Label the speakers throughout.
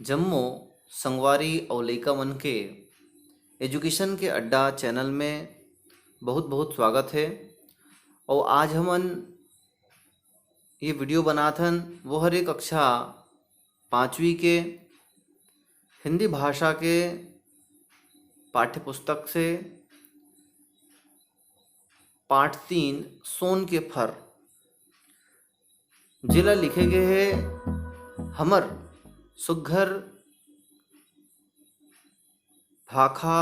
Speaker 1: जम्मू संगवारी और लइका मन के एजुकेशन के अड्डा चैनल में बहुत बहुत स्वागत है। और आज हमन ये वीडियो बनाथन वो हर एक कक्षा 5वीं के हिंदी भाषा के पाठ्य पुस्तक से पाठ 3 सोन के फर जिला लिखे गए है हमर सुघ्घर भाखा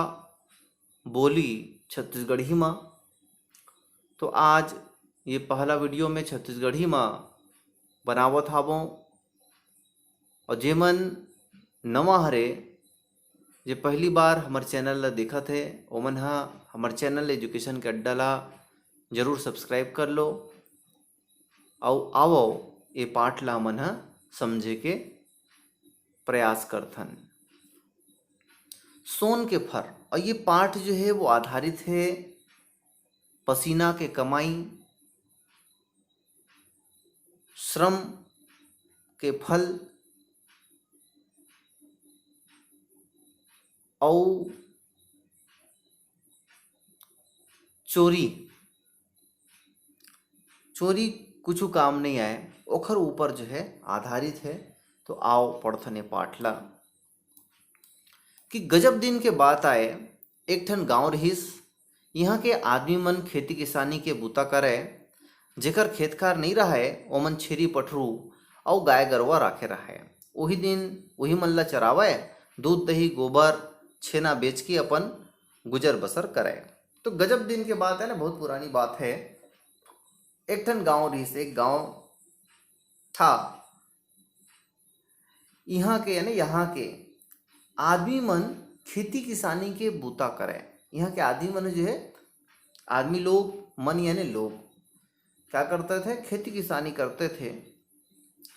Speaker 1: बोली छत्तीसगढ़ी माँ। तो आज ये पहला वीडियो में छत्तीसगढ़ी माँ बनावत हावों। और जेमन नवा हरे जे पहली बार हमार चैनल ला देखत है ओमन हा हमार चैनल एजुकेशन के अड्डा ला जरूर सब्सक्राइब कर लो। और आओ ये पाठ ला मन हा समझे के प्रयास करथन। सोन के फर, और ये पाठ जो है वो आधारित है पसीना के कमाई, श्रम के फल और चोरी चोरी कुछ काम नहीं आए ओखर ऊपर जो है आधारित है। तो आओ पढ़थने पाठ ला कि गजब दिन के बात आए एक ठन गांव रहिस। यहाँ के आदमी मन खेती किसानी के बूता करे, जेकर खेत खार नहीं रहे ओमन छेरी पठरू और गाय गरवा राखे रहे। वही दिन वही मन ला चरावे, दूध दही गोबर छेना बेच के अपन गुजर बसर करे। तो गजब दिन के बात है ना, बहुत पुरानी बात है। एक ठन गांव रहिस, एक गांव था। यहाँ के यानी यहाँ के आदमी मन खेती किसानी के बूता करे। यहाँ के आदमी मन जो है आदमी लोग मन यानी लोग क्या करते थे, खेती किसानी करते थे।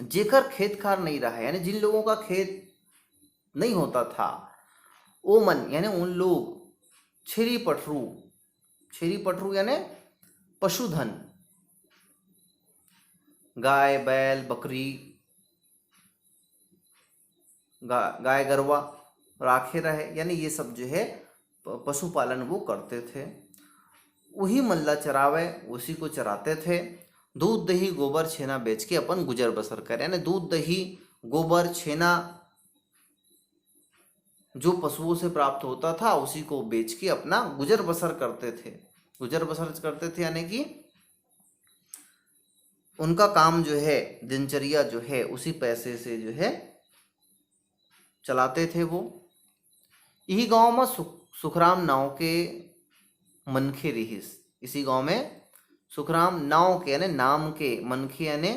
Speaker 1: जेकर खेत खार नहीं रहा यानी जिन लोगों का खेत नहीं होता था वो मन यानी उन लोग छेरी पठरू यानी पशुधन, गाय बैल बकरी गाय गरवा राखे रहे, यानी ये सब जो है पशुपालन वो करते थे। वही मल्ला चरावे, उसी को चराते थे। दूध दही गोबर छेना बेच के अपन गुजर बसर करे, यानी दूध दही गोबर छेना जो पशुओं से प्राप्त होता था उसी को बेच के अपना गुजर बसर करते थे। यानी कि उनका काम जो है दिनचर्या जो है उसी पैसे से जो है चलाते थे वो। यही गांव में सुखराम नाव के मनखे रहिस। इसी गांव में सुखराम नाव के यानी नाम के मनखे यानी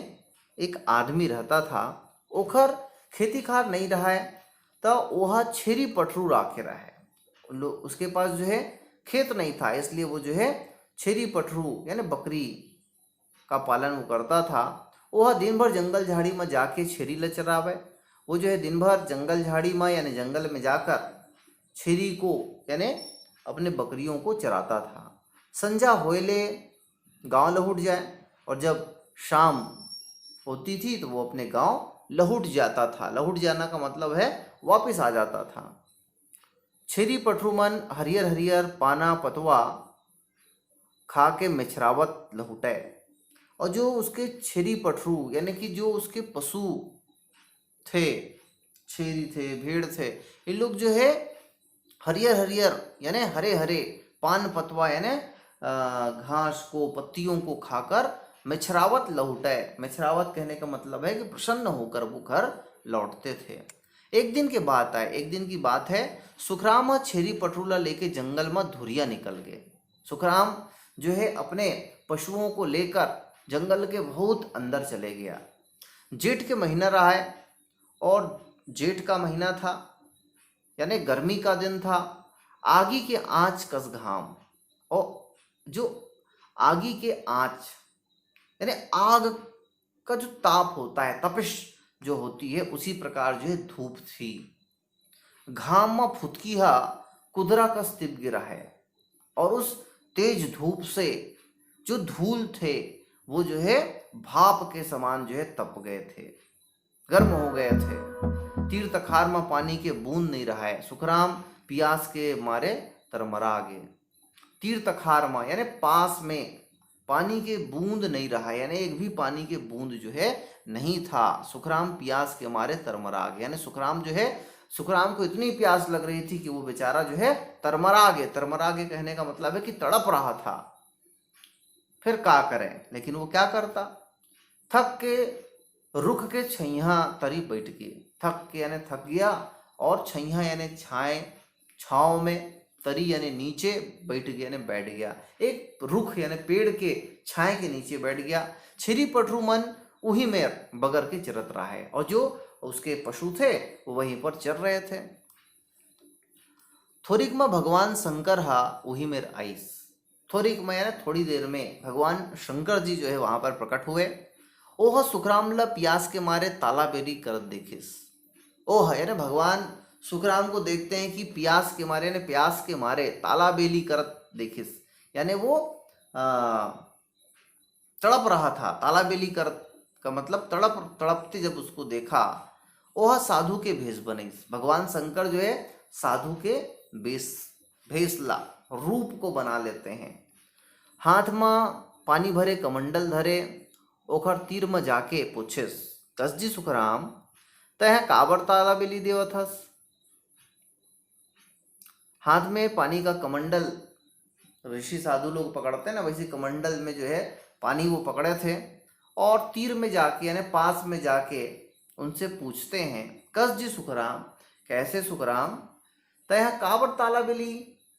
Speaker 1: एक आदमी रहता था। ओखर खेती खार नहीं रहा है तो वह छेरी पठरू राखे रहे। उसके पास जो है खेत नहीं था, इसलिए वो जो है छेरी पठरू यानी बकरी का पालन वो करता था। वह दिन भर जंगल झाड़ी में जाके छेरी ल चरावे। वो जो है दिन भर जंगल झाड़ी में यानी जंगल में जाकर छेरी को यानी अपने बकरियों को चराता था। संजा होएले गांव लौट जाए, और जब शाम होती थी तो वो अपने गांव लौट जाता था। लौट जाना का मतलब है वापस आ जाता था। छेरी पठरू मन हरियर हरियर पाना पतवा खा के मिछरावत लहुटे। और जो उसके छेरी पठरू यानी कि जो उसके पशु थे, छेरी थे भेड़ थे, ये लोग जो है हरियर हरियर यानी हरे हरे पान पतवा यानी घास को पत्तियों को खाकर मिछरावत लौटे। मिछरावत कहने का मतलब है कि प्रसन्न होकर वो घर लौटते थे। एक दिन की बात है, सुखराम छेरी पटरूला लेके जंगल में धुरिया निकल गए। सुखराम जो है अपने पशुओं को लेकर जंगल के बहुत अंदर चले गया। जेठ के महीना रहा है और जेठ का महीना था यानी गर्मी का दिन था। आगी के आँच कस घाम, और जो आगी के आँच यानी आग का जो ताप होता है, तपिश जो होती है, उसी प्रकार जो है धूप थी। घाम में फुदकी हा कुदरा का स्तिप गिरा है, और उस तेज धूप से जो धूल थे वो जो है भाप के समान जो है तप गए थे, गर्म हो गए थे। तीर तखार में पानी के बूंद नहीं रहा है। सुखराम प्यास के मारे तरमरा गए। तीर तखार में यानी पास में पानी के बूंद नहीं रहा, यानी एक भी पानी के बूंद जो है नहीं था। सुखराम प्यास के मारे तरमरा गए, यानी सुखराम जो है, सुखराम को इतनी प्यास लग रही थी कि वो बेचारा जो है तरमरा गए। तरमरा गए कहने का मतलब है कि तड़प रहा था। फिर क्या करें, लेकिन वो क्या करता, थक के रुख के छैया तरी बैठ गए। थक के यानी थक गया, और छैया यानी छाए, छाव में, तरी यानी नीचे, बैठ गया यानी बैठ गया। एक रुख यानी पेड़ के छाए के नीचे बैठ गया। छिरी पटरू मन वही में बगर के चरत रहा है, और जो उसके पशु थे वो वहीं पर चर रहे थे। थोड़ीक में भगवान शंकर हा वही में आईस। थोड़ीक में यानी थोड़ी देर में भगवान शंकर जी जो है वहां पर प्रकट हुए। ओह सुखराम ला प्यास के मारे ताला बेरी करत देखिस। ओह यानी भगवान सुखराम को देखते हैं कि प्यास के मारे, यानी प्यास के मारे ताला बेली करत देखिस, यानी वो तड़प रहा था। ताला बेली करत का मतलब तड़पते जब उसको देखा। ओह साधु के भेष बनीस। भगवान शंकर जो है साधु के भेषला रूप को बना लेते हैं। हाथ में पानी भरे कमंडल धरे, ओखर तीर में जाके पूछिस, कस जी सुखराम तह काबर ताला बेली देवथस। हाथ में पानी का कमंडल ऋषि साधु लोग पकड़ते हैं ना, वैसे कमंडल में जो है पानी वो पकड़े थे, और तीर में जाके यानी पास में जाके उनसे पूछते हैं, कस जी सुखराम, कैसे सुखराम, तह काबर ताला बेली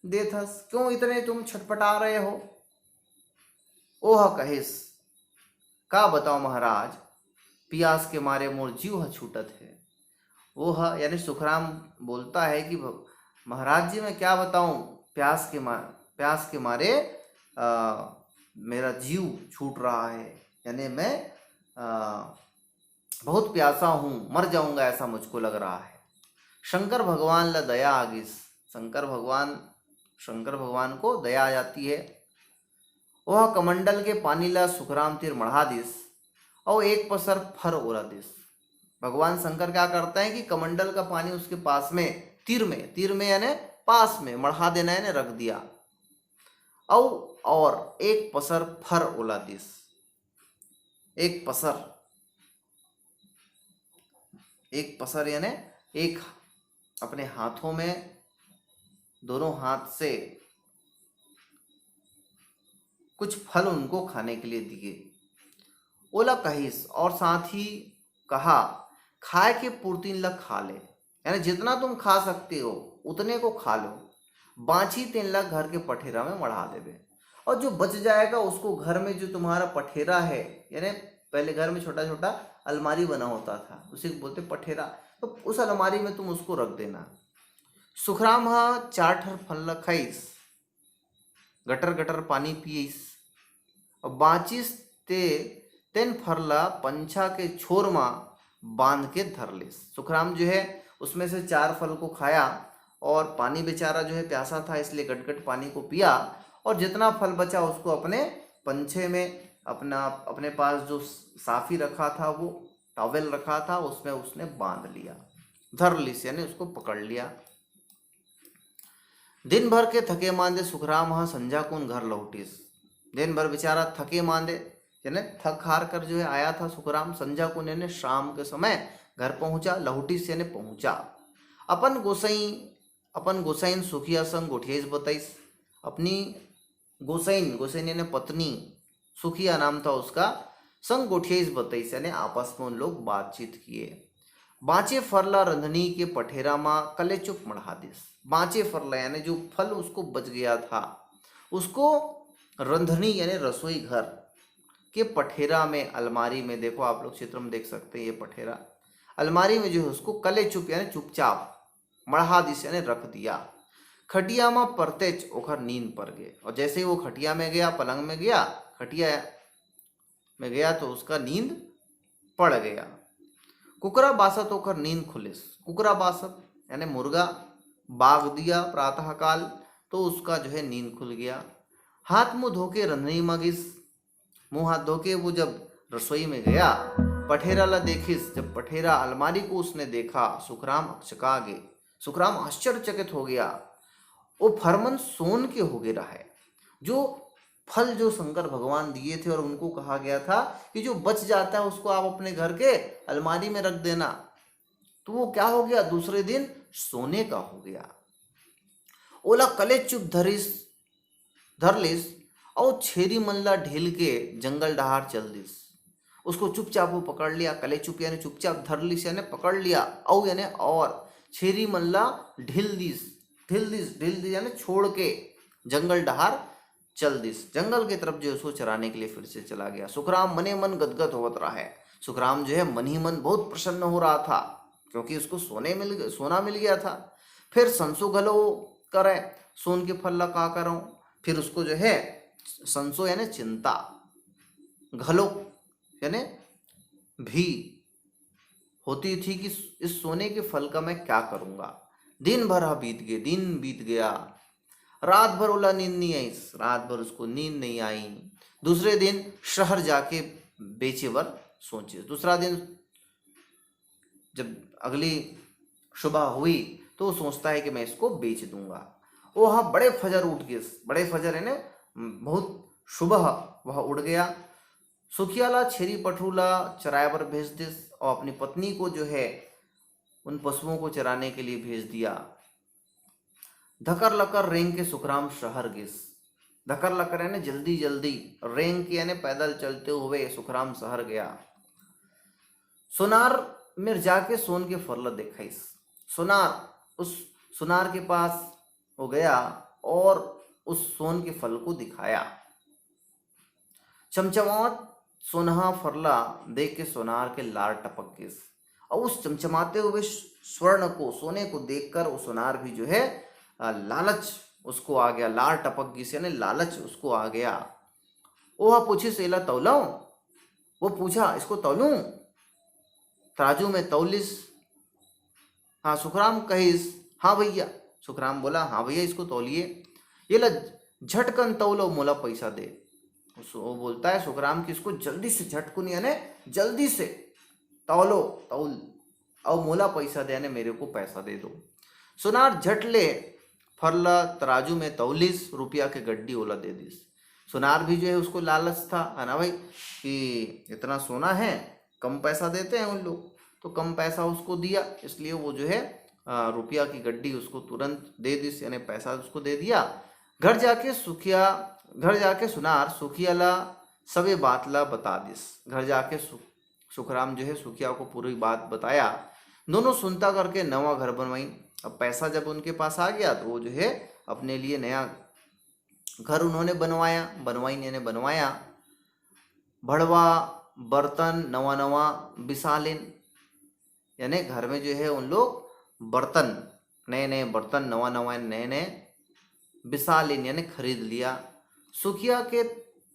Speaker 1: देथस, क्यों इतने तुम छटपटा रहे हो। ओह कहिस, का बताओ महाराज, प्यास के मारे मोर जीव छूटत है। वो यानी सुखराम बोलता है कि महाराज जी मैं क्या बताऊं, प्यास के मारे मेरा जीव छूट रहा है, यानी मैं बहुत प्यासा हूं, मर जाऊंगा ऐसा मुझको लग रहा है। शंकर भगवान ला दया आगिस। शंकर भगवान को दया आ जाती है। वह कमंडल के पानी ला सुखराम तीर मढ़ा दिस, और एक पसर फर ओरा दिस। भगवान शंकर क्या करते हैं कि कमंडल का पानी उसके पास में तीर में यानी पास में मढ़ा देना यानी रख दिया, और एक पसर फर ओला दिस। एक पसर यानी एक अपने हाथों में, दोनों हाथ से कुछ फल उनको खाने के लिए दिए। ओला कहिस, और साथ ही कहा, खाए के पूर्तिन ला खा ले, यानी जितना तुम खा सकते हो उतने को खा लो, बाँची 3 लाख घर के पठेरा में मढ़ा देवे, और जो बच जाएगा उसको घर में जो तुम्हारा पठेरा है, यानी पहले घर में छोटा छोटा अलमारी बना होता था, उसे बोलते पठेरा, तो उस अलमारी में तुम उसको रख देना। सुखराम हा 4 ठर फल खाइस, गटर गटर पानी पियस, और बाँचिस ते 3 फरला पंछा के छोर में बांध के धर लिस। सुखराम जो है उसमें से 4 फल को खाया, और पानी बेचारा जो है प्यासा था इसलिए गटगट पानी को पिया, और जितना फल बचा उसको अपने पंछे में, अपने पास जो साफी रखा था, वो टॉवेल रखा था, उसमें उसने बांध लिया, धर लिस यानी उसको पकड़ लिया। दिन भर के थके मांदे सुखराम हाँ संझा कुन घर लौटिस। दिन भर बेचारा थके मांदे यानी थक हार कर जो है आया था सुखराम, संझा कुन यानी शाम के समय घर पहुंचा, लौटिस यानी पहुंचा। अपन गोसाइन सुखिया संग गोठियास बताइस। अपनी गोसाइन यानी पत्नी, सुखिया नाम था उसका, संग गोठियास बताइस यानी आपस में उन लोग बातचीत किए। बाँचे फरला रंधनी के पठेरा माँ कले चुप मढ़ा दिस। बाँचे फरला यानी जो फल उसको बच गया था उसको रंधनी यानी रसोई घर के पठेरा में, अलमारी में, देखो आप लोग चित्र में देख सकते हैं ये पठेरा, अलमारी में जो है उसको कले चुप यानी चुपचाप मढ़ा दिस यानी रख दिया। खटिया में परतेच ओखर नींद पड़ गए, और जैसे ही वो खटिया में गया, पलंग में गया, खटिया में गया तो उसका नींद पड़ गया। कुकरा बासत होकर नींद खुलिस। कुकरा बासत यानी मुर्गा बाग दिया प्रातः काल, तो उसका जो है नींद खुल गया। हाथ मुंह धोके रंधनी मगिस, मुंह हाथ धोके वो जब रसोई में गया पठेरा ला देखिस, जब पठेरा अलमारी को उसने देखा, सुखराम अचका गे, सुखराम आश्चर्यचकित हो गया। वो फरमान सोन के हो गया है। जो फल जो शंकर भगवान दिए थे और उनको कहा गया था कि जो बच जाता है उसको आप अपने घर के अलमारी में रख देना, तो वो क्या हो गया, दूसरे दिन सोने का हो गया। ओला कले चुप धर लिस और छेरी मल्ला ढील के जंगल डहार चल दिस। उसको चुपचाप वो पकड़ लिया, कले चुप यानी चुपचाप धर लिस यानी पकड़ लिया, औ यानी और छेरी मल्ला ढील दिस यानी छोड़ के जंगल डहार चल दिस, जंगल की तरफ जो है उसको चराने के लिए फिर से चला गया। सुखराम मने मन गदगद होत रहा है। सुखराम जो है मन ही मन बहुत प्रसन्न हो रहा था, क्योंकि उसको सोना मिल गया था। फिर संसो घलो करे, सोन के फल ला का करो, फिर उसको जो है संसो यानी चिंता, घलो यानी भी होती थी कि इस सोने के फल का मैं क्या करूंगा। दिन भर दिन बीत गया, रात भर ओला नींद नहीं आई, रात भर उसको नींद नहीं आई। दूसरे दिन शहर जाके बेचे बर सोचे। दूसरा दिन जब अगली सुबह हुई तो वो सोचता है कि मैं इसको बेच दूंगा। वो हाँ बड़े फजर उठ गए, बड़े फजर है ना, बहुत सुबह वह उठ गया। सुखियाला छेरी पठरूला चराए पर भेज दिस और अपनी पत्नी को जो है उन पशुओं को चराने के लिए भेज दिया। धकर लकर रेंग के सुखराम शहर गिस। धकर लकर यानी जल्दी जल्दी, रेंग के यानी पैदल चलते हुए सुखराम शहर गया। सोनार में जाके सोन के फरला देखाइस। उस सुनार के पास वो गया और उस सोन के फल को दिखाया। चमचमावत सोनहा फरला देख के सोनार के लार टपक गए, और उस चमचमाते हुए स्वर्ण को, सोने को देखकर वो सोनार भी जो है लालच उसको आ गया, लार टपक गई यानी लालच उसको आ गया। वो पूछी सेला तौलाऊं, वो पूछा इसको तौलूं, तराजू में तौलिस। हाँ सुखराम कहिस हाँ भैया। सुखराम बोला हाँ भैया इसको तौलिए। ये ला झटकन तौलो मोला पैसा दे। वो बोलता है सुखराम कि इसको जल्दी से झटकुन यानी जल्दी से तौलो, तौल और मोला पैसा दे यानी मेरे को पैसा दे दो। सुनार झटले फरला तराजू में तौलिस, रुपया के गड्डी ओला दे दिस। सुनार भी जो है उसको लालच था, है ना भाई, कि इतना सोना है, कम पैसा देते हैं उन लोग, तो कम पैसा उसको दिया, इसलिए वो जो है रुपया की गड्डी उसको तुरंत दे दिस यानी पैसा उसको दे दिया। घर जाके सुनार सुखियाला सबे बात ला बता दिस। घर जाके सुखराम जो है सुखिया को पूरी बात बताया। दोनों सुनता करके नवा घर बनवाई। अब पैसा जब उनके पास आ गया तो वो जो है अपने लिए नया घर उन्होंने बनवाया। भड़वा बर्तन नवा नवा बिसालिन, यानी घर में जो है उन लोग बर्तन, नए नए बर्तन नवा नवा नए नए बिसालिन यानी खरीद लिया। सुखिया के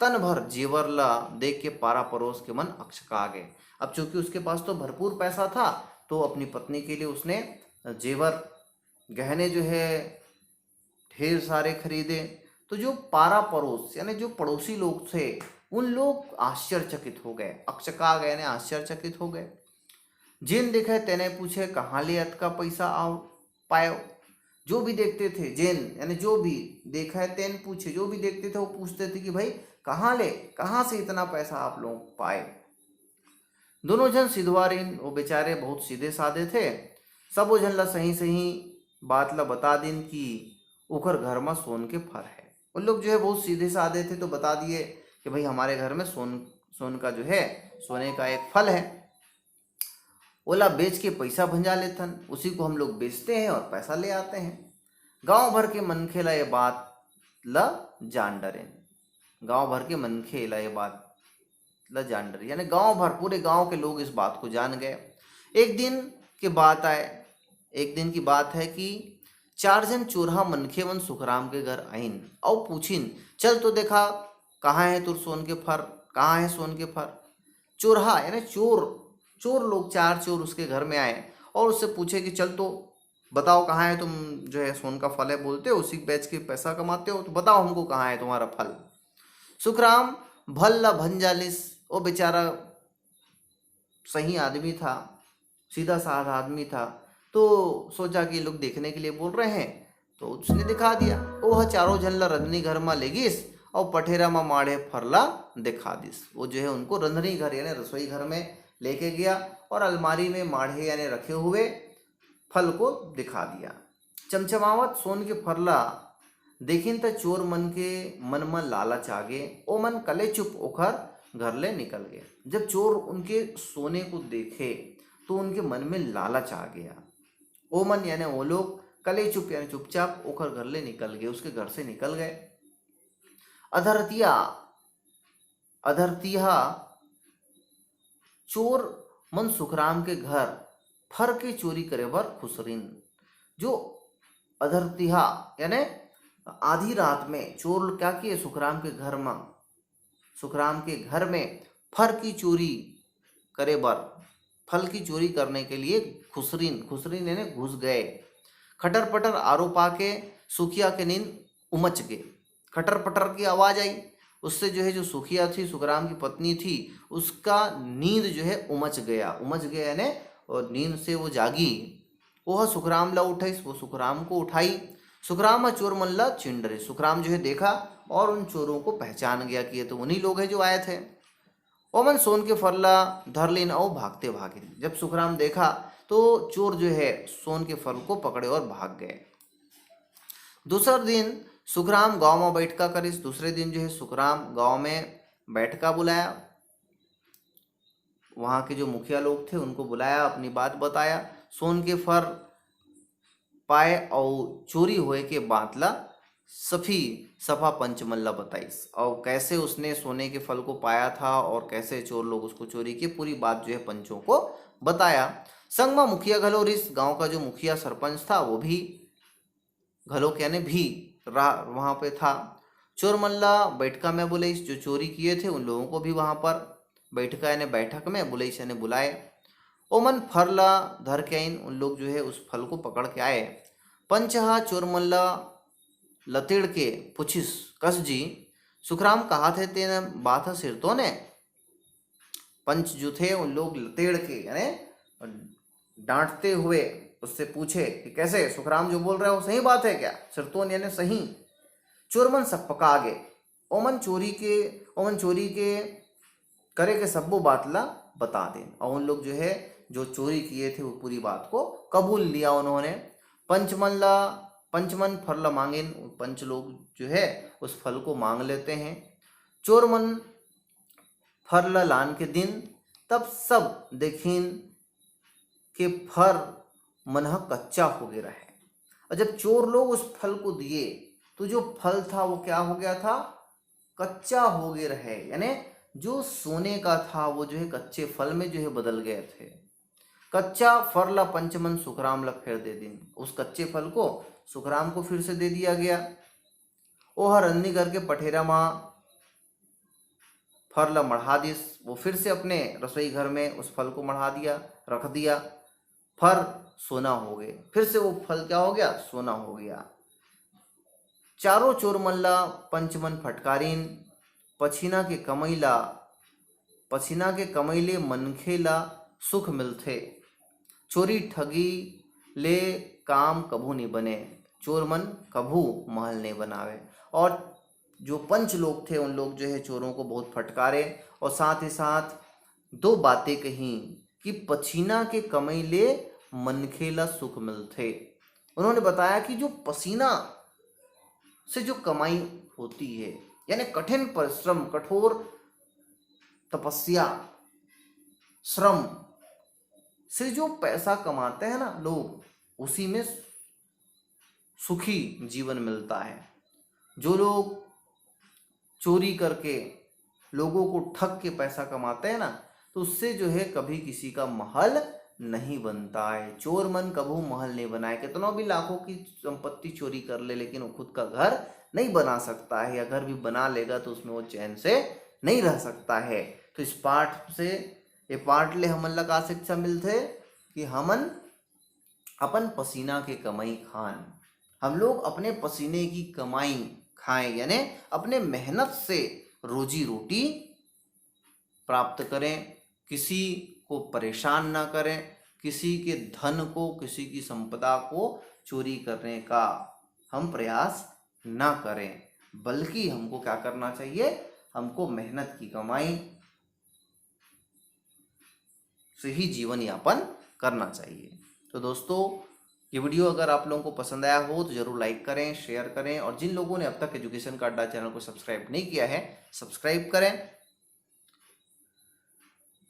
Speaker 1: तन भर जेवर ला देख के पारा पड़ोस के मन अक्षका गए। अब चूंकि उसके पास तो भरपूर पैसा था, तो अपनी पत्नी के लिए उसने जेवर गहने जो है ढेर सारे खरीदे। तो जो पारा पड़ोस यानी जो पड़ोसी लोग थे, उन लोग आश्चर्यचकित हो गए, अक्षका गए ने आश्चर्यचकित हो गए। जिन देखे तेने पूछे कहाँ ले अतका पैसा आओ पायो। जो भी देखते थे, जेन यानी जो भी देखा है तेन पूछे, जो भी देखते थे वो पूछते थे कि भाई कहाँ से इतना पैसा आप लोग पाए। दोनों जन सिधवारीन, वो बेचारे बहुत सीधे साधे थे। सब वो जन ला सही सही बात ला बता दिन कि ओकर घर में सोन के फर है। उन लोग जो है बहुत सीधे साधे थे, तो बता दिए कि भाई हमारे घर में सोन का जो है सोने का एक फल है, ओला बेच के पैसा भंजा लेथन, उसी को हम लोग बेचते हैं और पैसा ले आते हैं। गांव भर के मनखे ला ये बात ला जान डरे। गांव भर के मनखे ला ये बात ला जान डरे यानी गांव भर, पूरे गांव के लोग इस बात को जान गए। एक दिन की बात है कि 4 जन चोरहा मनखे मन सुखराम के घर आइन और पूछिन, चल तो देखा कहाँ है तुर सोन के फर, कहाँ है सोन के फर। चोरहा यानी चोर लोग, 4 चोर उसके घर में आए और उससे पूछे कि चल तो बताओ कहाँ है, तुम जो है सोन का फल है बोलते हो, उसी बेच के पैसा कमाते हो, तो बताओ हमको कहाँ है तुम्हारा फल। सुखराम भल ला भंजालिस, वो बेचारा सही आदमी था, सीधा साधा आदमी था। तो सोचा कि लोग देखने के लिए बोल रहे हैं, तो उसने दिखा दिया। वह चारों झल्ला रंधनी घर में ले गिस और पठेरा में माढ़े फरला दिखा दिस। वो जो है उनको रंधनी घर यानी रसोई घर में लेके गया और अलमारी में माढ़े यानी रखे हुए फल को दिखा दिया। चमचमावत सोन के फरला देखिन त चोर मन के मन में लालच आगे, ओ मन कले चुप ओखर घर ले निकल गए। जब चोर उनके सोने को देखे तो उनके मन में लालच आ गया। ओ मन यानी वो लोग, कले चुप यानी चुपचाप, ओखर घर ले निकल गए, उसके घर से निकल गए। अधरतिया अधरतिया चोर मन सुखराम के घर फर के चोरी करे बर खुसरीन। जो अधरतिहा यानी आधी रात में चोर क्या किए, सुखराम के घर में, सुखराम के घर में फर की चोरी करे बर, फल की चोरी करने के लिए खुसरीन, खुसरीन यानी घुस गए। खटर पटर आरोपा के सुखिया के नींद उमच गए। खटर पटर की आवाज आई, उससे जो है जो सुखिया थी, सुखराम की पत्नी थी, उसका नींद जो है उमच गया। उमच गया यानी और नींद से वो जागी। वह सुखराम ला उठाई, वो सुखराम को उठाई। सुखराम चोर मल्ला चिंडरे, सुखराम जो है देखा और उन चोरों को पहचान गया कि ये तो उन्हीं लोग हैं जो आए थे। ओमन सोन के फरला धर लेन और भागते भागे। जब सुखराम देखा तो चोर जो है सोन के फल को पकड़े और भाग गए। दूसरा दिन सुखराम गांव में बैठका करिस। दूसरे दिन जो है सुखराम गांव में बैठका बुलाया। वहां के जो मुखिया लोग थे उनको बुलाया, अपनी बात बताया। सोन के फर पाए और चोरी होए के बातला सफी सफा पंचमल्ला बताइस, और कैसे उसने सोने के फल को पाया था और कैसे चोर लोग उसको चोरी की, पूरी बात जो है पंचों को बताया। संग में मुखिया घलोरिस, गांव का जो मुखिया सरपंच था वो भी घलो कहने भी वहां पे था। चोर मल्ला बैठका में बुलाइस, जो चोरी किए थे उन लोगों को भी वहां पर बैठका यानी बैठक में बुलाइस यानी बुलाए। ओमन फरला धर के आइन, उन लोग जो है उस फल को पकड़ के आए। पंचहा चोर मल्ला लतेड़ के पुछिस, कस जी सुखराम कहा थे तेने बात है सिर तो ने। पंच जो थे उन लोग लतेड़ के यानी डांटते हुए उससे पूछे कि कैसे सुखराम जो बोल रहे हो सही बात है क्या, सिरतोन यानी सही। चोरमन सब पका गे, ओमन चोरी के करे के सब्बो बात ला बता दें, और उन लोग जो है जो चोरी किए थे वो पूरी बात को कबूल लिया उन्होंने। पंचमन फल मांगे, पंच लोग जो है उस फल को मांग लेते हैं। चोरमन फर लान के दिन तब सब देखीन के फर मन कच्चा हो गया रहे। और जब चोर लोग उस फल को दिए तो जो फल था वो क्या हो गया था, कच्चा हो गया रहे, यानी जो सोने का था वो जो है कच्चे फल में जो है बदल गए थे। कच्चा फरला पंचमन सुखराम ला फिर दे दिन, उस कच्चे फल को सुखराम को फिर से दे दिया गया। ओह रन्नी करके पठेरा माँ फरला मढ़ा दिस, वो फिर से अपने रसोई घर में उस फल को मढ़ा दिया, रख दिया। फर सोना हो गए, फिर से वो फल क्या हो गया, सोना हो गया। चारों चोर मल्ला पंचमन फटकारीन, पछीना के कमैले मनखेला सुख मिलथे, चोरी ठगी ले काम कभू नहीं बने, चोर मन कभू महल नहीं बनावे। और जो पंच लोग थे उन लोग जो है चोरों को बहुत फटकारे और साथ ही साथ दो बातें कही कि पसीना के कमैले मनखेला सुख मिलथे। उन्होंने बताया कि जो पसीना से जो कमाई होती है यानी कठिन परिश्रम, कठोर तपस्या, श्रम से जो पैसा कमाते हैं ना लोग, उसी में सुखी जीवन मिलता है। जो लोग चोरी करके लोगों को ठग के पैसा कमाते हैं ना, तो उससे जो है कभी किसी का महल नहीं बनता है। चोर मन कभू महल नहीं बनाए, कितना भी लाखों की संपत्ति चोरी कर ले लेकिन वो खुद का घर नहीं बना सकता है, या घर भी बना लेगा तो उसमें वो चैन से नहीं रह सकता है। तो इस पाठ से ये पाठ ले हमन ला का शिक्षा मिलते कि हमन अपन पसीना के कमाई खान, हम लोग अपने पसीने की कमाई खाएं, यानी अपने मेहनत से रोजी रोटी प्राप्त करें। किसी को परेशान ना करें, किसी के धन को, किसी की संपदा को चोरी करने का हम प्रयास ना करें, बल्कि हमको क्या करना चाहिए, हमको मेहनत की कमाई से ही जीवन यापन करना चाहिए। तो दोस्तों, ये वीडियो अगर आप लोगों को पसंद आया हो तो जरूर लाइक करें, शेयर करें, और जिन लोगों ने अब तक एजुकेशन का अड्डा चैनल को सब्सक्राइब नहीं किया है, सब्सक्राइब करें।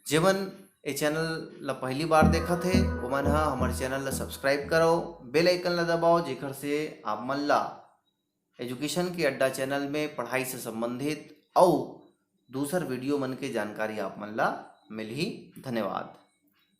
Speaker 1: जेमन ये चैनल ला पहली बार देखत है वो मन हा हमारे चैनल ला सब्सक्राइब करो, बेल आइकन ला दबाओ, जेकर से आप मन ला एजुकेशन के अड्डा चैनल में पढ़ाई से संबंधित और दूसर वीडियो मन के जानकारी आप मन ला मिलही। धन्यवाद।